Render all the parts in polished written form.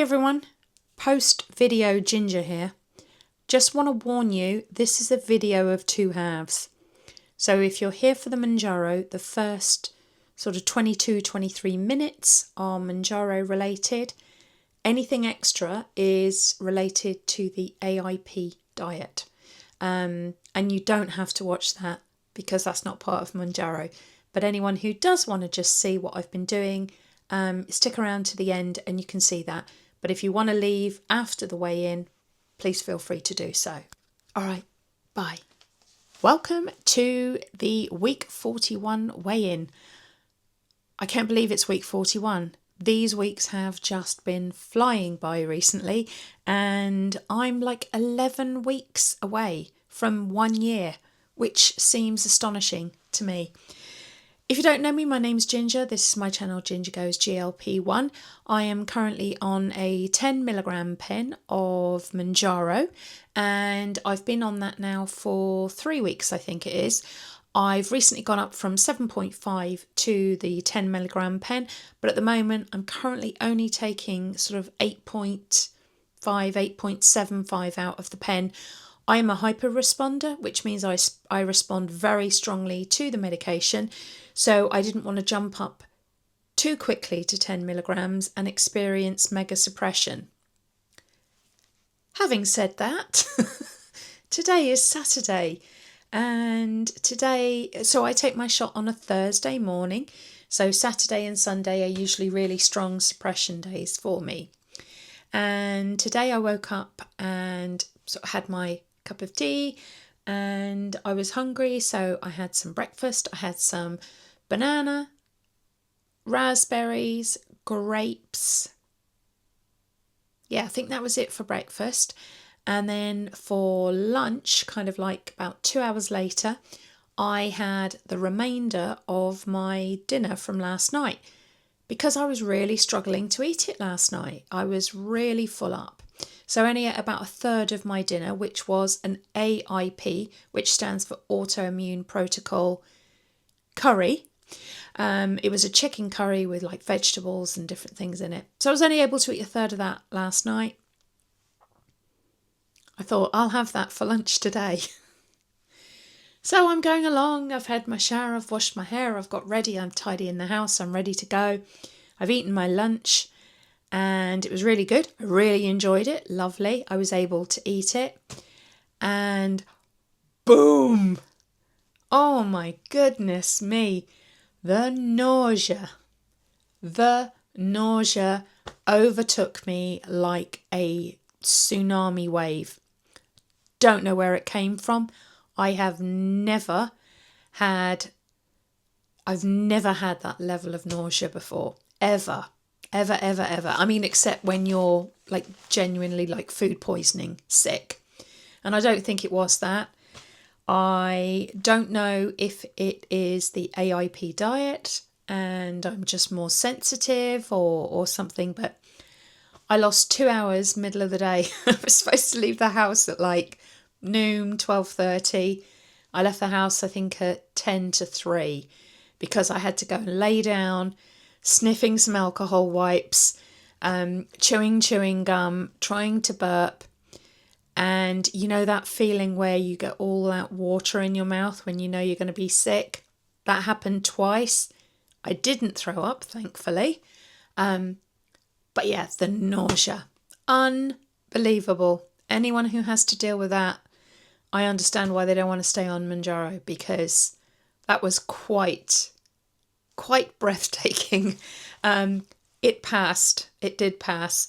Hi everyone, post-video Ginger here. Just want to warn you, this is a video of two halves. So if you're here for the Mounjaro, the first sort of 22-23 minutes are Mounjaro related. Anything extra is related to the AIP diet. And you don't have to watch that because that's not part of Mounjaro. But anyone who does want to just see what I've been doing, stick around to the end and you can see that. But if you want to leave after the weigh-in, please feel free to do so. All right, bye. Welcome to the week 41 weigh-in. I can't believe it's week 41. These weeks have just been flying by recently and I'm like 11 weeks away from 1 year, which seems astonishing to me. If you don't know me, my name's Ginger. This is my channel, Ginger Goes GLP-1. I am currently on a 10mg pen of Mounjaro and I've been on that now for 3 weeks, I think it is. I've recently gone up from 7.5 to the 10mg pen, but at the moment I'm currently only taking sort of 8.5, 8.75 out of the pen. I am a hyper-responder, which means I respond very strongly to the medication. So I didn't want to jump up too quickly to 10mg and experience mega suppression. Having said that, today is Saturday. And today, so I take my shot on a Thursday morning. So Saturday and Sunday are usually really strong suppression days for me. And today I woke up and sort of had my cup of tea and I was hungry. So I had some breakfast. I had some banana, raspberries, grapes. Yeah, I think that was it for breakfast. And then for lunch, kind of like about 2 hours later, I had the remainder of my dinner from last night because I was really struggling to eat it last night. I was really full up. So only ate about a third of my dinner, which was an AIP, which stands for Autoimmune Protocol curry. It was a chicken curry with like vegetables and different things in it. So I was only able to eat a third of that last night. I thought I'll have that for lunch today. So I'm going along, I've had my shower, I've washed my hair, I've got ready, I'm tidying the house, I'm ready to go. I've eaten my lunch and it was really good. I really enjoyed it, lovely. I was able to eat it and boom! Oh my goodness me, the nausea overtook me like a tsunami wave. Don't know where it came from. I've never had that level of nausea before. Ever. I mean, except when you're like genuinely like food poisoning sick. And I don't think it was that. I don't know if it is the AIP diet and I'm just more sensitive or something, but I lost 2 hours middle of the day. I was supposed to leave the house at like noon, 12:30. I left the house I think at 10 to 3 because I had to go and lay down, sniffing some alcohol wipes, chewing gum, trying to burp. And you know that feeling where you get all that water in your mouth when you know you're going to be sick? That happened twice. I didn't throw up, thankfully. But yeah, the nausea. Unbelievable. Anyone who has to deal with that, I understand why they don't want to stay on Mounjaro because that was quite breathtaking. It passed. It did pass.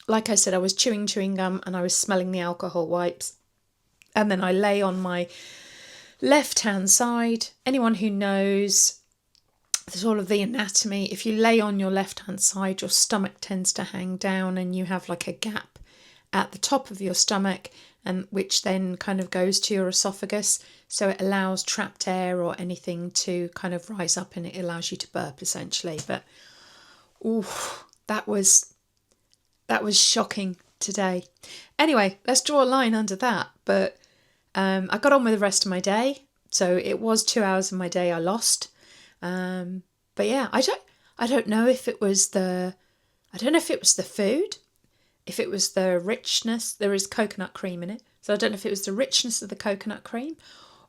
Like I said, I was chewing gum and I was smelling the alcohol wipes. And then I lay on my left-hand side. Anyone who knows sort of the anatomy, if you lay on your left-hand side, your stomach tends to hang down and you have like a gap at the top of your stomach, and which then kind of goes to your esophagus. So it allows trapped air or anything to kind of rise up and it allows you to burp essentially. But ooh, that was shocking today. Anyway, let's draw a line under that. But I got on with the rest of my day. So it was 2 hours of my day I lost. But yeah, I don't know if it was the I don't know if it was the food, if it was the richness. There is coconut cream in it. So I don't know if it was the richness of the coconut cream,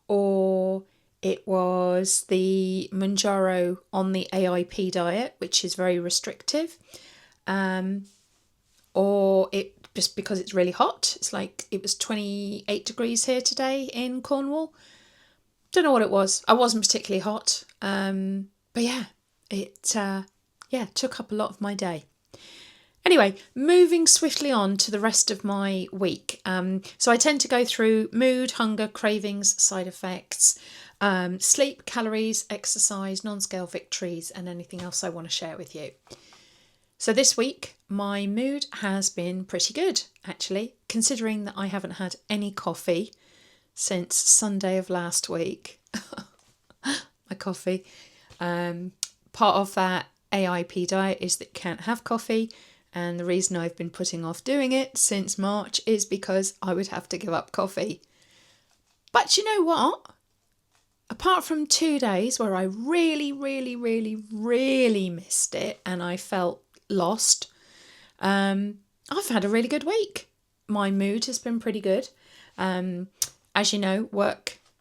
or it was the Mounjaro on the AIP diet, which is very restrictive, or it just because it's really hot. It's like it was 28 degrees here today in Cornwall. Don't know what it was. I wasn't particularly hot, but yeah, it took up a lot of my day. Anyway, moving swiftly on to the rest of my week. So I tend to go through mood, hunger, cravings, side effects, sleep, calories, exercise, non-scale victories, and anything else I want to share with you. So this week, my mood has been pretty good, actually, considering that I haven't had any coffee since Sunday of last week. My coffee. Part of that AIP diet is that you can't have coffee. And the reason I've been putting off doing it since March is because I would have to give up coffee. But you know what? Apart from 2 days where I really, really, really, really missed it and I felt lost, I've had a really good week. My mood has been pretty good. As you know,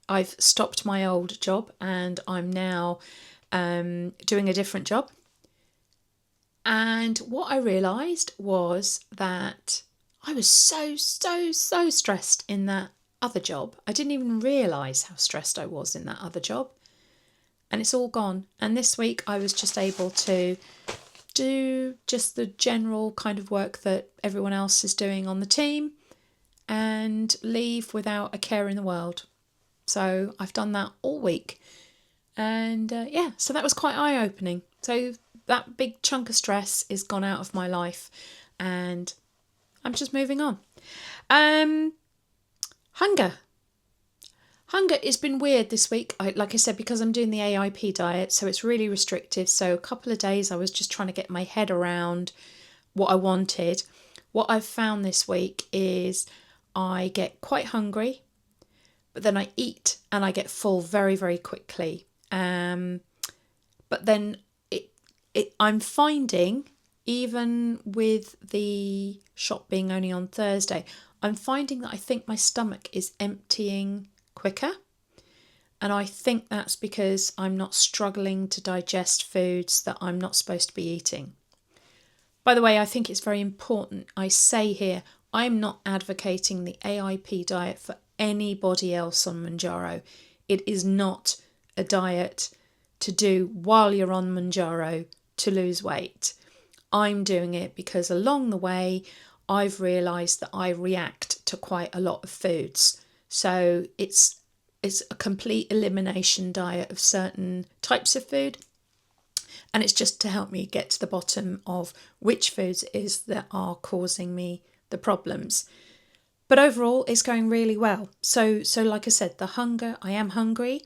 I've stopped my old job and I'm now doing a different job. And what I realised was that I was so stressed in that other job. I didn't even realise how stressed I was in that other job. And it's all gone. And this week I was just able to do just the general kind of work that everyone else is doing on the team and leave without a care in the world. So I've done that all week. And so that was quite eye-opening. So that big chunk of stress is gone out of my life and I'm just moving on. Hunger. Hunger has been weird this week. Like I said, because I'm doing the AIP diet, so it's really restrictive. So a couple of days I was just trying to get my head around what I wanted. What I've found this week is I get quite hungry, but then I eat and I get full very, very quickly. But then I'm finding, even with the shop being only on Thursday, I'm finding that I think my stomach is emptying quicker. And I think that's because I'm not struggling to digest foods that I'm not supposed to be eating. By the way, I think it's very important. I say here, I'm not advocating the AIP diet for anybody else on Mounjaro. It is not a diet to do while you're on Mounjaro to lose weight. I'm doing it because along the way I've realised that I react to quite a lot of foods. So it's a complete elimination diet of certain types of food, and it's just to help me get to the bottom of which foods it is that are causing me the problems. But overall it's going really well. So like I said, the hunger, I am hungry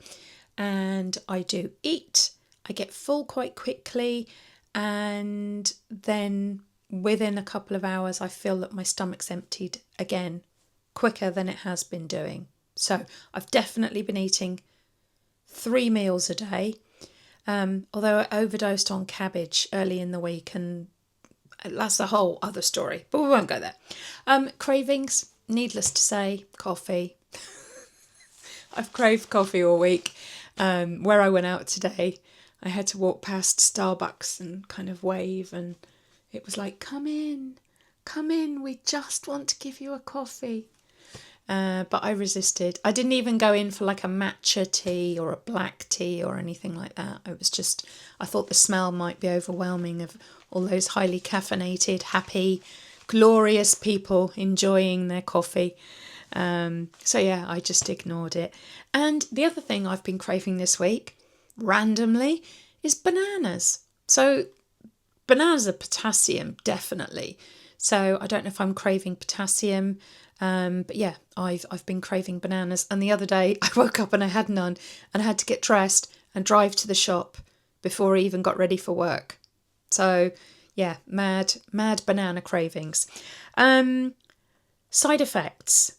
and I do eat. I get full quite quickly, and then within a couple of hours I feel that my stomach's emptied again quicker than it has been doing. So I've definitely been eating 3 meals a day, although I overdosed on cabbage early in the week, and that's a whole other story, but we won't go there. Cravings, needless to say, coffee. I've craved coffee all week. Where I went out today, I had to walk past Starbucks and kind of wave, and it was like, come in, we just want to give you a coffee. But I resisted. I didn't even go in for like a matcha tea or a black tea or anything like that. It was just, I thought the smell might be overwhelming of all those highly caffeinated, happy, glorious people enjoying their coffee. So yeah, I just ignored it. And the other thing I've been craving this week, randomly, is bananas. So bananas are potassium, definitely. So I don't know if I'm craving potassium, but yeah, I've been craving bananas. And the other day I woke up and I had none, and I had to get dressed and drive to the shop before I even got ready for work. So yeah, mad banana cravings. Side effects.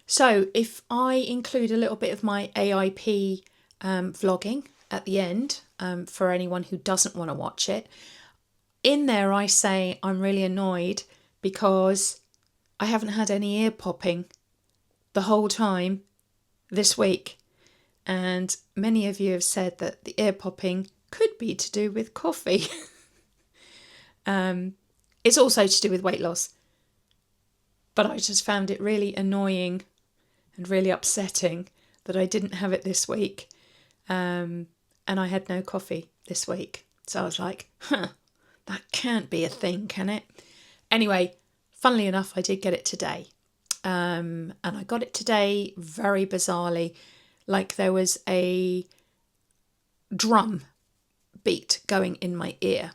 So if I include a little bit of my AIP vlogging at the end, for anyone who doesn't want to watch it, in there I say I'm really annoyed because I haven't had any ear popping the whole time this week. And many of you have said that the ear popping could be to do with coffee. It's also to do with weight loss. But I just found it really annoying and really upsetting that I didn't have it this week. And I had no coffee this week. So I was like, that can't be a thing, can it? Anyway, funnily enough, I did get it today. And I got it today very bizarrely, like there was a drum beat going in my ear.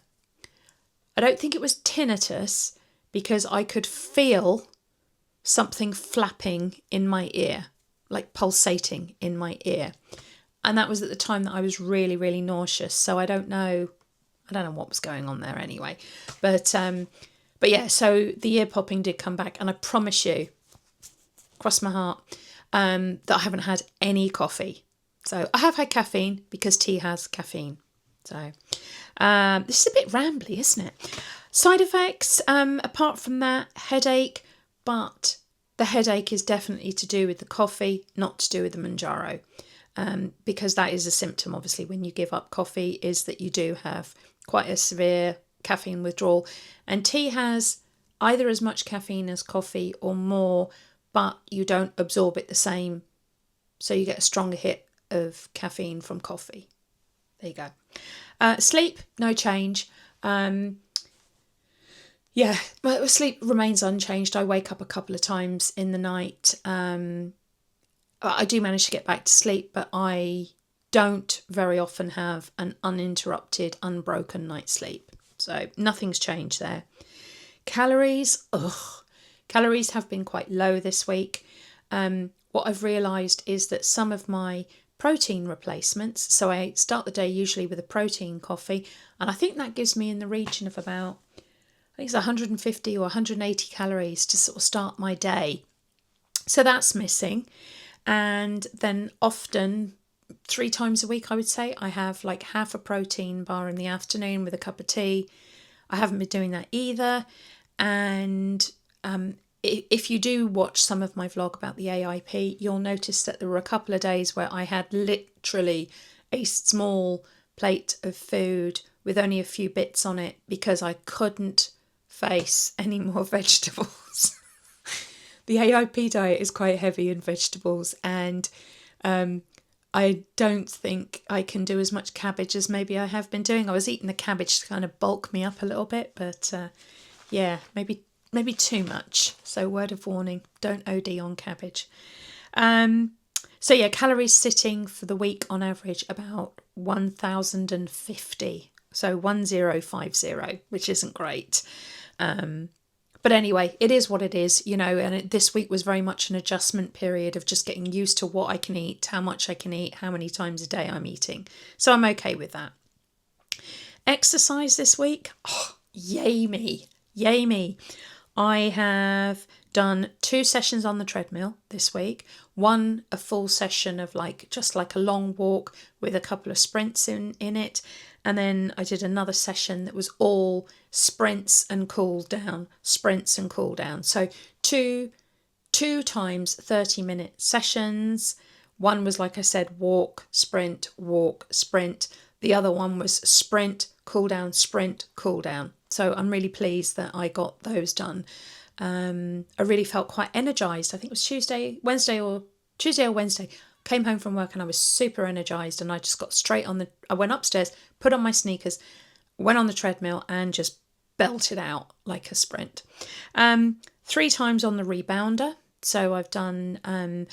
I don't think it was tinnitus because I could feel something flapping in my ear, like pulsating in my ear. And that was at the time that I was really, really nauseous. So I don't know what was going on there anyway. But yeah, so the ear popping did come back, and I promise you, cross my heart, that I haven't had any coffee. So I have had caffeine because tea has caffeine. So this is a bit rambly, isn't it? Side effects, apart from that, headache, but the headache is definitely to do with the coffee, not to do with the Mounjaro. Because that is a symptom, obviously, when you give up coffee, is that you do have quite a severe caffeine withdrawal. And tea has either as much caffeine as coffee or more, but you don't absorb it the same. So you get a stronger hit of caffeine from coffee. There you go. Sleep, no change. Yeah, my sleep remains unchanged. I wake up a couple of times in the night. I do manage to get back to sleep, but I don't very often have an uninterrupted, unbroken night's sleep. So nothing's changed there. Calories, calories have been quite low this week. What I've realised is that some of my protein replacements, so I start the day usually with a protein coffee, and I think that gives me in the region of about, I think it's 150 or 180 calories to sort of start my day. So that's missing. And then often 3 times a week, I would say, I have like half a protein bar in the afternoon with a cup of tea. I haven't been doing that either. And if you do watch some of my vlog about the AIP, you'll notice that there were a couple of days where I had literally a small plate of food with only a few bits on it because I couldn't face any more vegetables. The AIP diet is quite heavy in vegetables, and I don't think I can do as much cabbage as maybe I have been doing. I was eating the cabbage to kind of bulk me up a little bit, but yeah, maybe too much. So word of warning, don't OD on cabbage. So yeah, calories sitting for the week on average about 1,050. So 1050, which isn't great. But anyway, it is what it is, you know, and this week was very much an adjustment period of just getting used to what I can eat, how much I can eat, how many times a day I'm eating. So I'm okay with that. Exercise this week, yay me, yay me. I have done 2 sessions on the treadmill this week. One, a full session of just like a long walk with a couple of sprints in it. And then I did another session that was all sprints and cool down, sprints and cool down. So two times 30-minute sessions. One was, like I said, walk, sprint, walk, sprint. The other one was sprint, cool down, sprint, cool down. So I'm really pleased that I got those done. I really felt quite energized. I think it was Wednesday or Wednesday. Came home from work and I was super energized, and I just got I went upstairs, put on my sneakers, went on the treadmill and just belted out like a sprint. 3 times on the rebounder. So I've done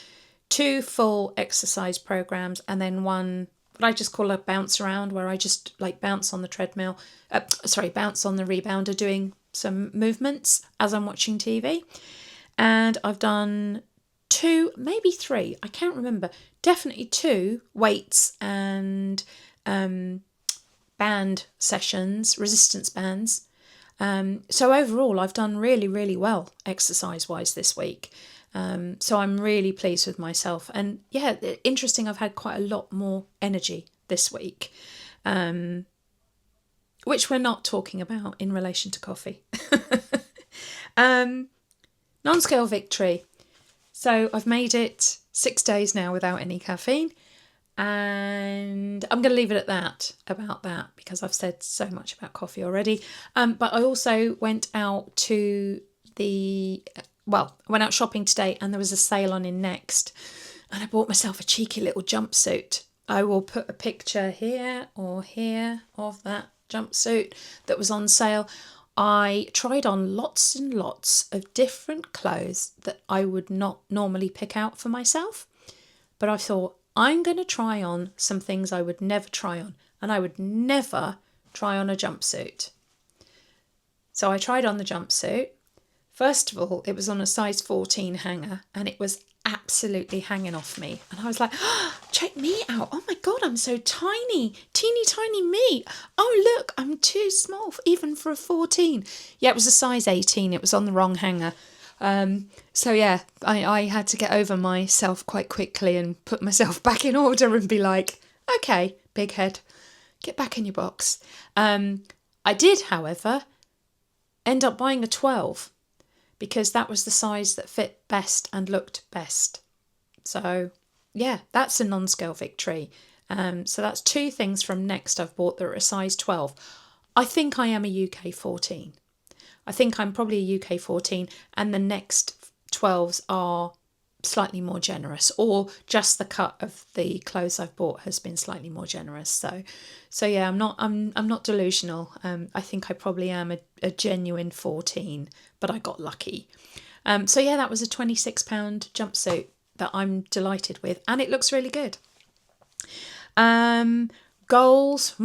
2 full exercise programs and then one what I just call a bounce around, where I just bounce on the treadmill, bounce on the rebounder doing some movements as I'm watching TV. And I've done 2, maybe 3, I can't remember, definitely 2 weights and band sessions, resistance bands. So overall, I've done really, really well exercise-wise this week. So I'm really pleased with myself. And yeah, interesting, I've had quite a lot more energy this week. which we're not talking about in relation to coffee. Nonscale victory. So I've made it 6 days now without any caffeine, and I'm going to leave it at that, about that, because I've said so much about coffee already. But I also went out went out shopping today, and there was a sale on in Next, and I bought myself a cheeky little jumpsuit. I will put a picture here or here of that jumpsuit that was on sale. I tried on lots and lots of different clothes that I would not normally pick out for myself. But I thought, I'm going to try on some things I would never try on. And I would never try on a jumpsuit. So I tried on the jumpsuit. First of all, it was on a size 14 hanger, and it was absolutely hanging off me. And I was like, oh, check me out. Oh my God, I'm so tiny. Teeny tiny me. Oh, look, I'm too small even for a 14. Yeah, it was a size 18. It was on the wrong hanger. So yeah, I had to get over myself quite quickly and put myself back in order and be like, okay, big head, get back in your box. I did, however, end up buying a 12. Because that was the size that fit best and looked best. So, yeah, that's a Nonscale victory. So that's 2 things from Next I've bought that are a size 12. I think I am a UK 14. I think I'm probably a UK 14, and the Next 12s are slightly more generous, or just the cut of the clothes I've bought has been slightly more generous. So yeah, I'm not delusional. I think I probably am a genuine 14, but I got lucky. So yeah, that was a £26 jumpsuit that I'm delighted with, and it looks really good. Goals,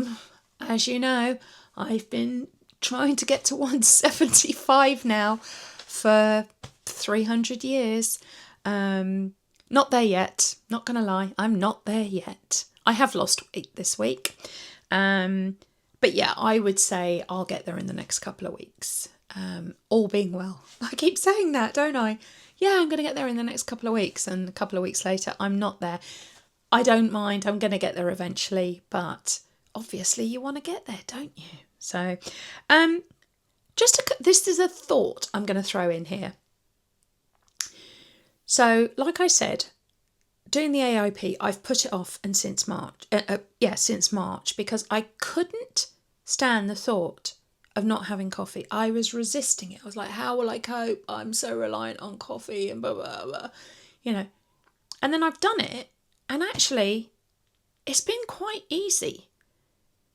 as you know, I've been trying to get to 175 now for 300 years. Not there yet, not gonna lie, I'm not there yet. I have lost weight this week, but yeah, I would say I'll get there in the next couple of weeks, all being well. I keep saying that, don't I? Yeah, I'm gonna get there in the next couple of weeks, and a couple of weeks later I'm not there. I don't mind, I'm gonna get there eventually, but obviously you want to get there, don't you? So this is a thought I'm going to throw in here. So, like I said, doing the AIP, I've put it off and since March, because I couldn't stand the thought of not having coffee. I was resisting it. I was like, how will I cope? I'm so reliant on coffee and blah, blah, blah, And then I've done it, and actually, it's been quite easy.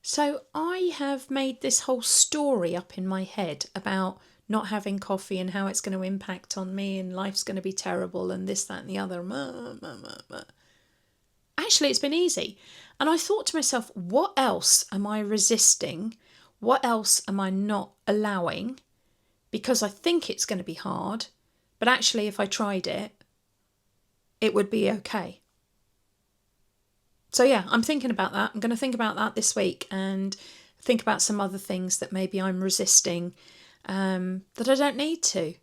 So I have made this whole story up in my head about not having coffee and how it's going to impact on me and life's going to be terrible and this, that and the other. Actually, it's been easy. And I thought to myself, what else am I resisting? What else am I not allowing? Because I think it's going to be hard, but actually if I tried it, it would be okay. So yeah, I'm thinking about that. I'm going to think about that this week and think about some other things that maybe I'm resisting that I don't need to.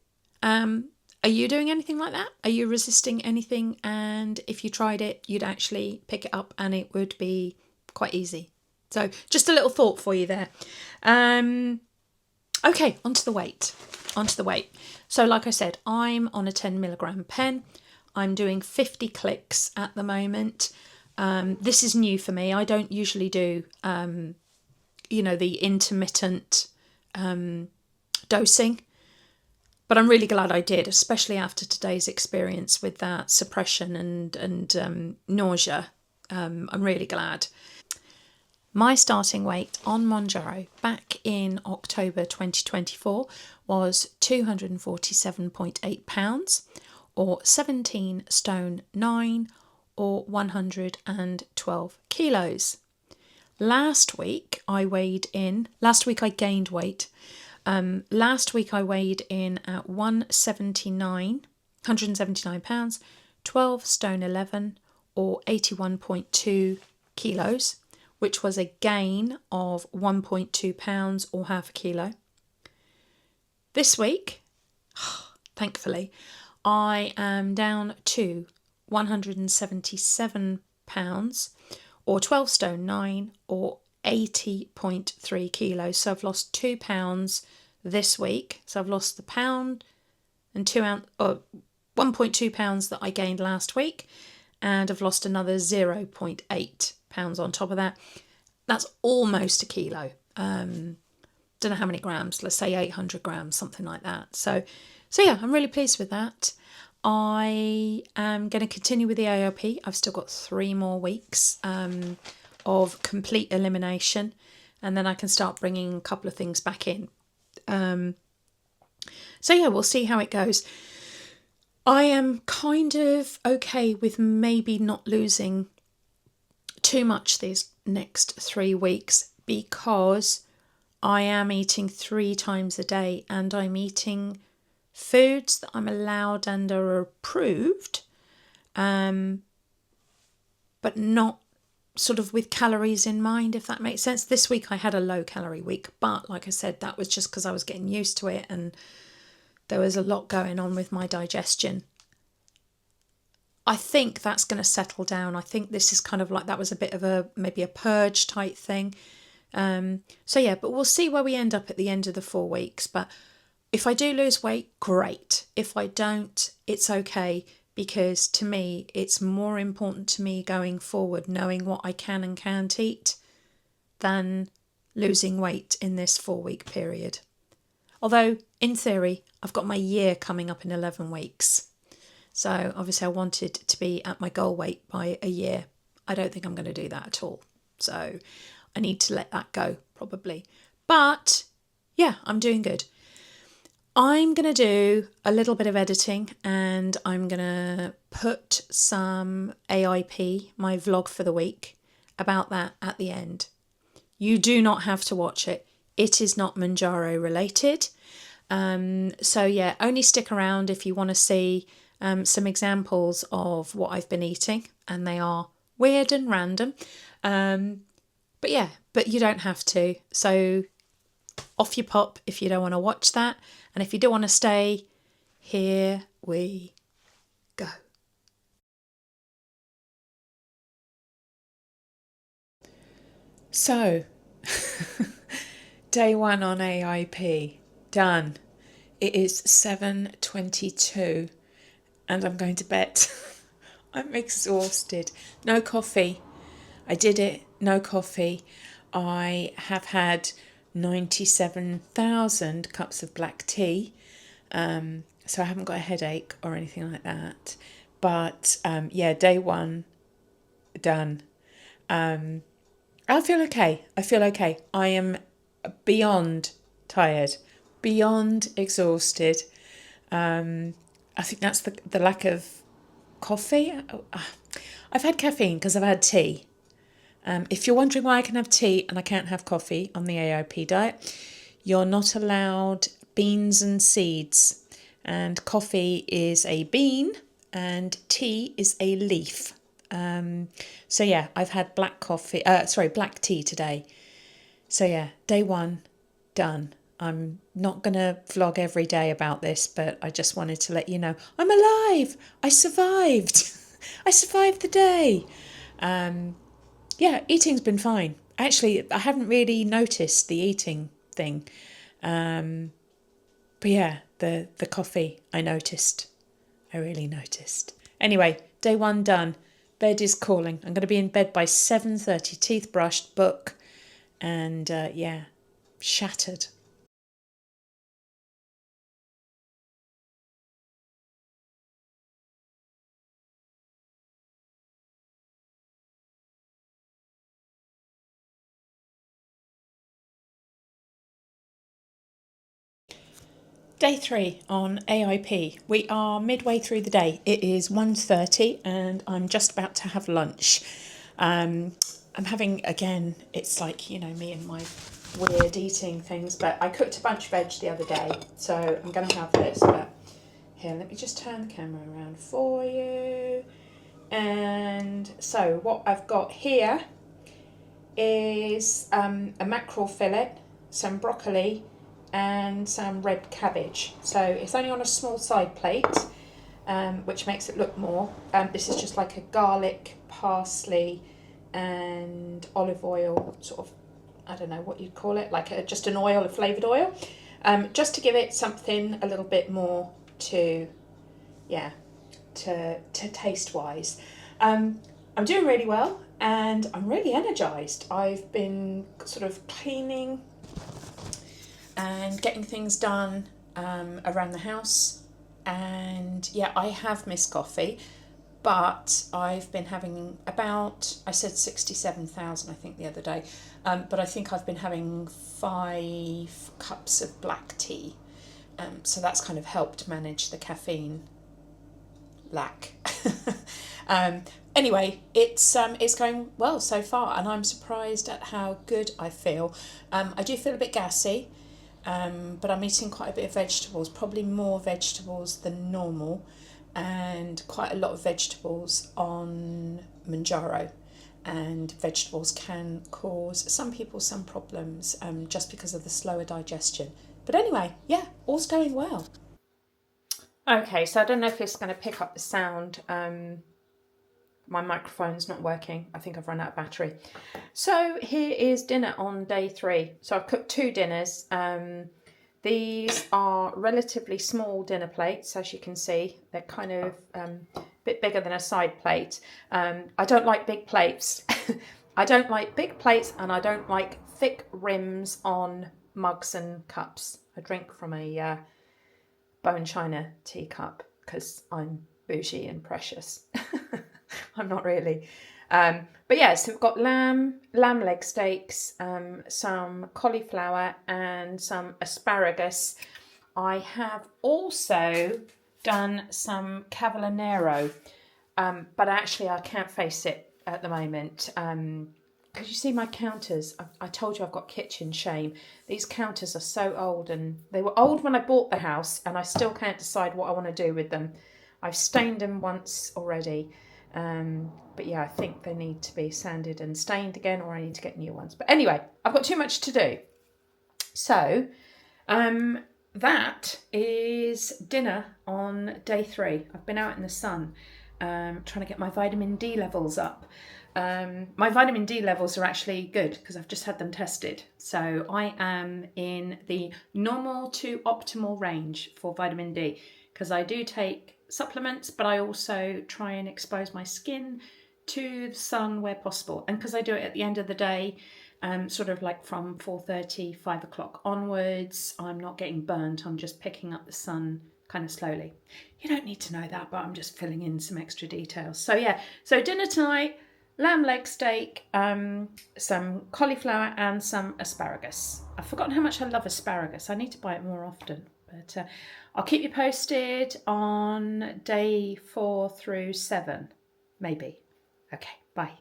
Are you doing anything like that? Are you resisting anything? And if you tried it, you'd actually pick it up and it would be quite easy. So just a little thought for you there. Okay, onto the weight. So like I said, I'm on a 10 milligram pen. I'm doing 50 clicks at the moment. This is new for me. I don't usually do, the intermittent dosing, but I'm really glad I did, especially after today's experience with that suppression and nausea. I'm really glad. My starting weight on Mounjaro back in October 2024 was 247.8 pounds, or 17 stone 9, or 112 kilos. Last week I gained weight. Last week I weighed in at 179 pounds, 12 stone 11, or 81.2 kilos, which was a gain of 1.2 pounds or half a kilo. This week, thankfully, I am down to 177 pounds, or 12 stone 9, or 80.3 kilos. So I've lost 2 pounds this week. So I've lost the pound and 1.2 pounds that I gained last week, and I've lost another 0.8 pounds on top of that. That's almost a kilo. Don't know how many grams, let's say 800 grams, something like that. So yeah, I'm really pleased with that. I am going to continue with the AOP. I've still got 3 more weeks of complete elimination, and then I can start bringing a couple of things back in. So yeah, we'll see how it goes. I am kind of okay with maybe not losing too much these next 3 weeks, because I am eating 3 times a day, and I'm eating foods that I'm allowed and are approved, but not sort of with calories in mind, if that makes sense. This week I had a low calorie week, but like I said, that was just because I was getting used to it and there was a lot going on with my digestion. I think that's going to settle down. I think this is kind of like, that was a bit of maybe a purge type thing. So yeah, but we'll see where we end up at the end of the 4 weeks. But if I do lose weight, great. If I don't, it's okay, because to me, it's more important to me going forward, knowing what I can and can't eat, than losing weight in this 4-week period. Although, in theory, I've got my year coming up in 11 weeks. So obviously I wanted to be at my goal weight by a year. I don't think I'm going to do that at all. So I need to let that go, probably. But yeah, I'm doing good. I'm going to do a little bit of editing, and I'm going to put some AIP, my vlog for the week, about that at the end. You do not have to watch it. It is not Mounjaro related. So yeah, only stick around if you want to see some examples of what I've been eating, and they are weird and random. But yeah, but you don't have to. So off you pop if you don't want to watch that. And if you do want to stay, here we go. So, day 1 on AIP, done. It is 7:22 and I'm going to bed. I'm exhausted. No coffee. I did it. No coffee. I have had 97,000 cups of black tea. So I haven't got a headache or anything like that. But yeah, day 1 done. I feel okay. I am beyond tired, beyond exhausted. I think that's the lack of coffee. I've had caffeine because I've had tea. If you're wondering why I can have tea and I can't have coffee on the AIP diet, you're not allowed beans and seeds. And coffee is a bean and tea is a leaf. So yeah, I've had black tea today. So yeah, day 1 done. I'm not going to vlog every day about this, but I just wanted to let you know I'm alive. I survived. I survived the day. Yeah, eating's been fine. Actually, I haven't really noticed the eating thing. But yeah, the coffee, I noticed. I really noticed. Anyway, day 1 done. Bed is calling. I'm going to be in bed by 7:30, teeth brushed, book, and yeah, shattered. Day 3 on AIP. We are midway through the day. It is 1:30 and I'm just about to have lunch. I'm having, again, it's like, you know, me and my weird eating things, but I cooked a bunch of veg the other day, so I'm going to have this. But here, let me just turn the camera around for you. And so what I've got here is a mackerel fillet, some broccoli, and some red cabbage. So it's only on a small side plate, which makes it look more. This is just like a garlic, parsley, and olive oil sort of I don't know what you'd call it, like just an oil, a flavoured oil, just to give it something a little bit more to, yeah, to taste wise. I'm doing really well and I'm really energised. I've been sort of cleaning and getting things done around the house, and yeah, I have missed coffee, but I've been having about, I said 67,000 I think the other day, but I think I've been having 5 cups of black tea, so that's kind of helped manage the caffeine lack. Anyway, it's going well so far, and I'm surprised at how good I feel. I do feel a bit gassy, but I'm eating quite a bit of vegetables, probably more vegetables than normal, and quite a lot of vegetables on Mounjaro. And vegetables can cause some people some problems, just because of the slower digestion. But anyway, yeah, all's going well. Okay, so I don't know if it's going to pick up the sound. My microphone's not working. I think I've run out of battery. So here is dinner on day 3. So I've cooked 2 dinners. These are relatively small dinner plates, as you can see. They're kind of a bit bigger than a side plate. I don't like big plates. I don't like big plates, and I don't like thick rims on mugs and cups. I drink from a bone china teacup because I'm bougie and precious. I'm not really. But yeah, so we've got lamb leg steaks, some cauliflower and some asparagus. I have also done some cavallonero, but actually I can't face it at the moment. Because you see my counters, I told you I've got kitchen shame. These counters are so old, and they were old when I bought the house, and I still can't decide what I want to do with them. I've stained them once already. But yeah, I think they need to be sanded and stained again, or I need to get new ones. But anyway, I've got too much to do. So that is dinner on day 3. I've been out in the sun trying to get my vitamin D levels up. My vitamin D levels are actually good because I've just had them tested. So I am in the normal to optimal range for vitamin D, because I do take supplements, but I also try and expose my skin to the sun where possible. And because I do it at the end of the day, sort of like from 4:30, 5 o'clock onwards, I'm not getting burnt. I'm just picking up the sun kind of slowly. You don't need to know that, but I'm just filling in some extra details. So yeah, so dinner tonight, lamb leg steak, some cauliflower and some asparagus. I've forgotten how much I love asparagus. I need to buy it more often. But I'll keep you posted on day 4 through 7, maybe. Okay, bye.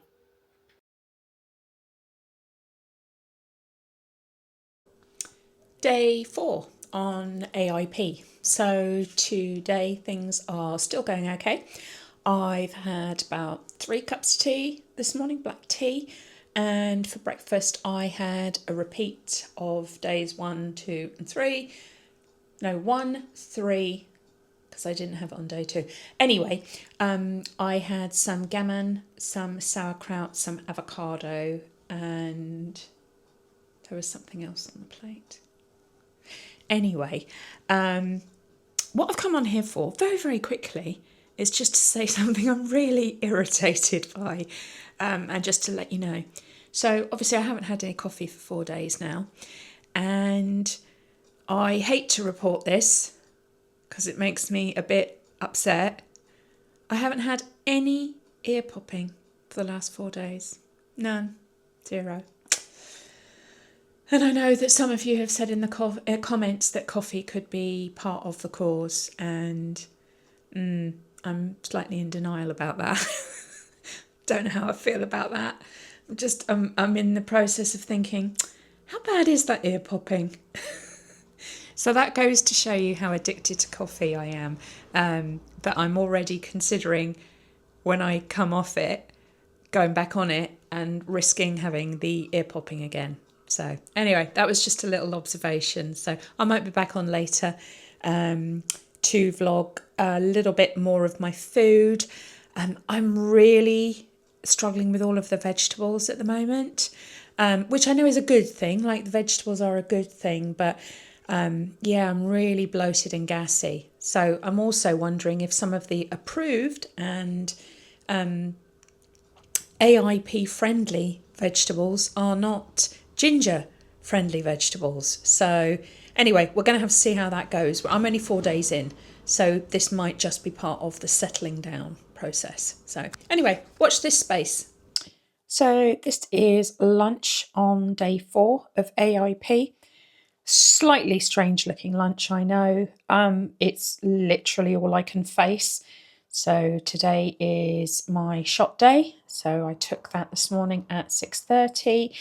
Day 4 on AIP. So today things are still going okay. I've had about 3 cups of tea this morning, black tea. And for breakfast I had a repeat of days 1, 2 and 3. No, 1, 3, because I didn't have it on day 2. Anyway, I had some gammon, some sauerkraut, some avocado, and there was something else on the plate. Anyway, what I've come on here for, very, very quickly, is just to say something I'm really irritated by, and just to let you know. So, obviously, I haven't had any coffee for 4 days now, and I hate to report this because it makes me a bit upset. I haven't had any ear popping for the last 4 days. None. 0. And I know that some of you have said in the comments that coffee could be part of the cause, and I'm slightly in denial about that. Don't know how I feel about that. I'm in the process of thinking, how bad is that ear popping? So that goes to show you how addicted to coffee I am, that I'm already considering when I come off it, going back on it and risking having the ear popping again. So anyway, that was just a little observation. So I might be back on later to vlog a little bit more of my food. I'm really struggling with all of the vegetables at the moment. which I know is a good thing. Like the vegetables are a good thing, but yeah, I'm really bloated and gassy. So I'm also wondering if some of the approved and AIP friendly vegetables are not ginger friendly vegetables. So anyway, we're going to have to see how that goes. I'm only 4 days in, so this might just be part of the settling down process. So anyway, watch this space. So this is lunch on day 4 of AIP. Slightly strange looking lunch, I know. It's literally all I can face. So today is my shot day. So I took that this morning at 6:30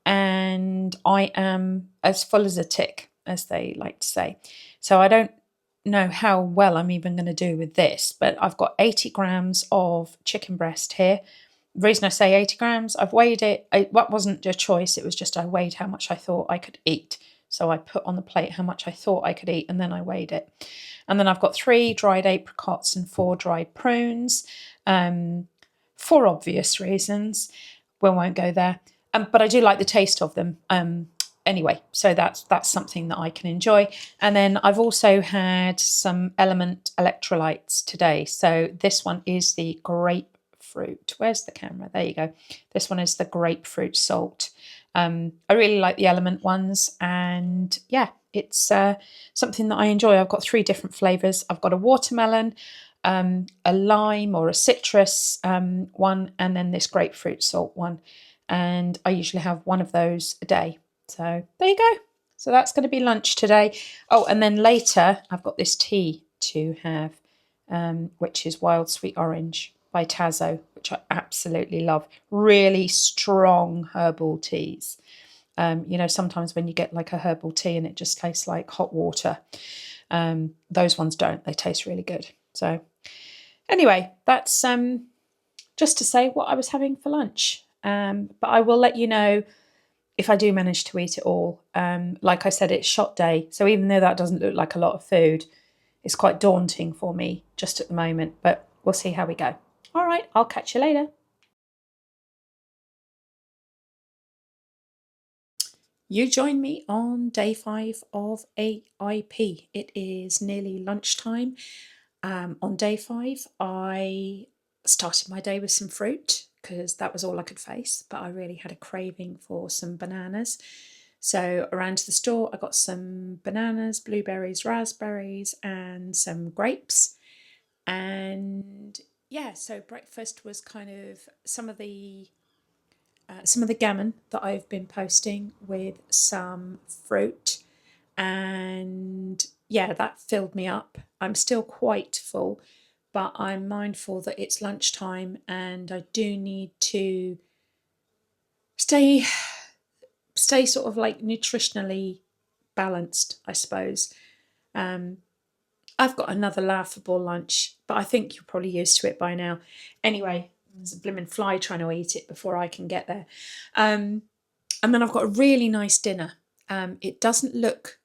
and I am as full as a tick, as they like to say. So I don't know how well I'm even going to do with this, but I've got 80 grams of chicken breast here. The reason I say 80 grams, I've weighed it. It wasn't a choice. It was just I weighed how much I thought I could eat. So I put on the plate how much I thought I could eat and then I weighed it. And then I've got 3 dried apricots and 4 dried prunes, for obvious reasons. We won't go there. But I do like the taste of them. Anyway, so that's something that I can enjoy. And then I've also had some Element electrolytes today. So this one is the grapefruit. Where's the camera? There you go. This one is the grapefruit salt. I really like the Element ones, and yeah, it's something that I enjoy. I've got 3 different flavours. I've got a watermelon, a lime or a citrus one, and then this grapefruit salt one. And I usually have one of those a day. So there you go. So that's going to be lunch today. Oh, and then later I've got this tea to have, which is Wild Sweet Orange by Tazo, which I absolutely love. Really strong herbal teas. Sometimes when you get like a herbal tea and it just tastes like hot water, those ones don't. They taste really good. So anyway, that's just to say what I was having for lunch. But I will let you know if I do manage to eat it all. Like I said, it's shot day. So even though that doesn't look like a lot of food, it's quite daunting for me just at the moment. But we'll see how we go. All right, I'll catch you later. You join me on day 5 of AIP. It is nearly lunchtime. On day 5, I started my day with some fruit because that was all I could face, but I really had a craving for some bananas. So I ran to the store, I got some bananas, blueberries, raspberries, and some grapes. And yeah, so breakfast was kind of some of the gammon that I've been posting with some fruit, and yeah, that filled me up. I'm still quite full, but I'm mindful that it's lunchtime and I do need to stay sort of like nutritionally balanced, I suppose. I've got another laughable lunch, but I think you're probably used to it by now. Anyway, there's a blooming fly trying to eat it before I can get there. And then I've got a really nice dinner. It doesn't look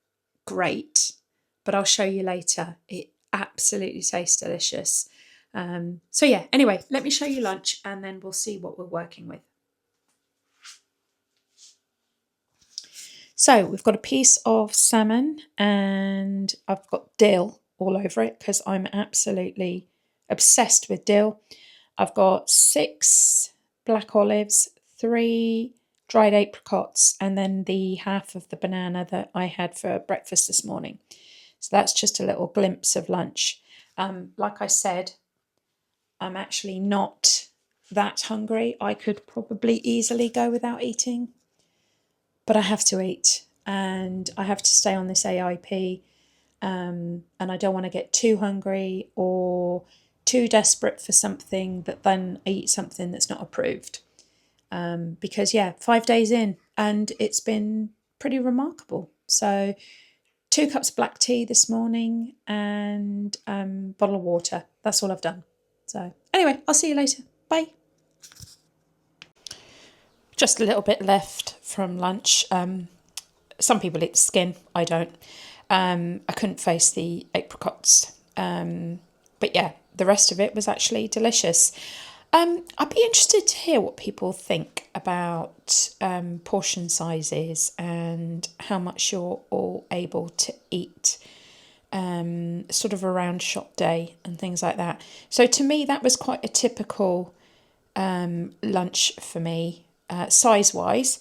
great, but I'll show you later. It absolutely tastes delicious. So yeah, anyway, let me show you lunch and then we'll see what we're working with. So we've got a piece of salmon and I've got dill all over it because I'm absolutely obsessed with dill. I've got 6 black olives, 3 dried apricots, and then the half of the banana that I had for breakfast this morning. So that's just a little glimpse of lunch. Like I said, I'm actually not that hungry. I could probably easily go without eating, but I have to eat and I have to stay on this AIP. And I don't want to get too hungry or too desperate for something that then I eat something that's not approved. Because yeah, 5 days in and it's been pretty remarkable. So 2 cups of black tea this morning and bottle of water. That's all I've done. So anyway, I'll see you later. Bye. Just a little bit left from lunch. Some people eat the skin. I don't. I couldn't face the apricots. But yeah, the rest of it was actually delicious. I'd be interested to hear what people think about portion sizes and how much you're all able to eat sort of around shop day and things like that. So to me, that was quite a typical lunch for me, size-wise.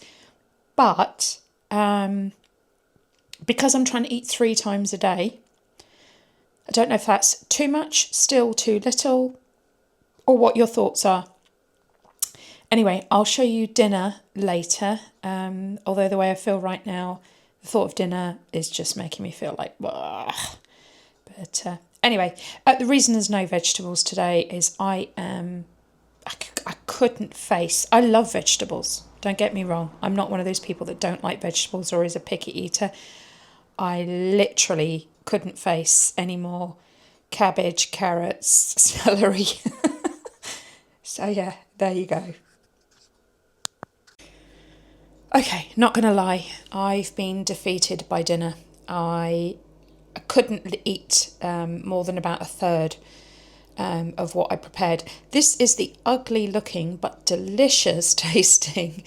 But because I'm trying to eat 3 times a day, I don't know if that's too much, still too little, or what your thoughts are. Anyway, I'll show you dinner later, although the way I feel right now, the thought of dinner is just making me feel like, ugh. But anyway, the reason there's no vegetables today is I couldn't face, I love vegetables, don't get me wrong, I'm not one of those people that don't like vegetables or is a picky eater. I literally couldn't face any more cabbage, carrots, celery. So yeah, there you go. Okay, not going to lie, I've been defeated by dinner. I couldn't eat more than about a third of what I prepared. This is the ugly looking but delicious tasting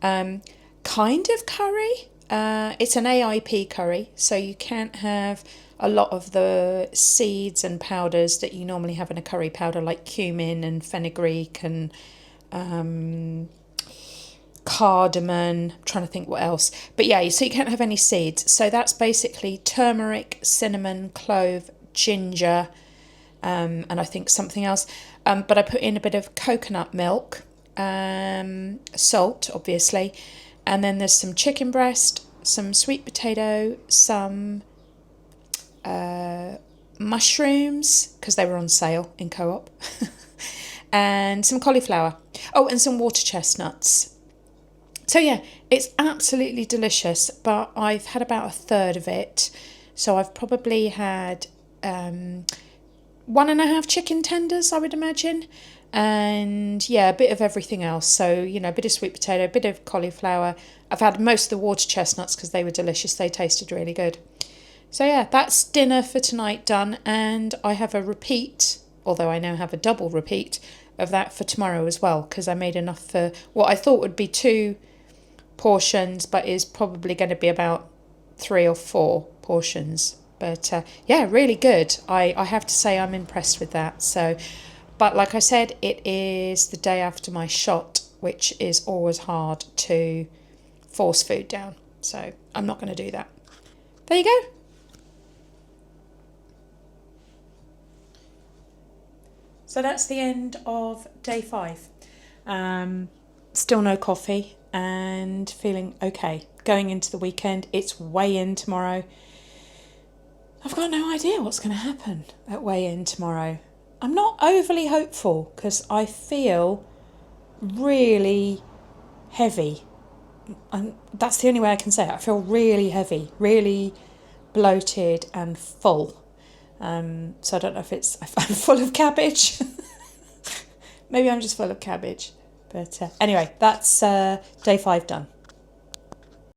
kind of curry. It's an AIP curry, so you can't have a lot of the seeds and powders that you normally have in a curry powder, like cumin and fenugreek and cardamom. I'm trying to think what else. But yeah, so you can't have any seeds. So that's basically turmeric, cinnamon, clove, ginger, and I think something else. But I put in a bit of coconut milk, salt, obviously, and then there's some chicken breast, some sweet potato, some mushrooms, because they were on sale in Co-op, and some cauliflower. Oh, and some water chestnuts. So yeah, it's absolutely delicious, but I've had about a third of it. So I've probably had 1.5 chicken tenders, I would imagine. And yeah, a bit of everything else. So, you know, a bit of sweet potato, a bit of cauliflower. I've had most of the water chestnuts because they were delicious. They tasted really good. So yeah, that's dinner for tonight done. And I have a repeat, although I now have a double repeat of that for tomorrow as well, because I made enough for what I thought would be 2 portions, but is probably going to be about 3 or 4 portions. But yeah, really good. I have to say I'm impressed with that. So, but like I said, it is the day after my shot, which is always hard to force food down. So I'm not going to do that. There you go. So that's the end of day 5. Still no coffee and feeling okay. Going into the weekend, it's weigh-in tomorrow. I've got no idea what's going to happen at weigh-in tomorrow. I'm not overly hopeful because I feel really heavy. And that's the only way I can say it. I feel really heavy, really bloated and full. So I don't know if I'm full of cabbage. Maybe I'm just full of cabbage. But anyway, that's day 5 done.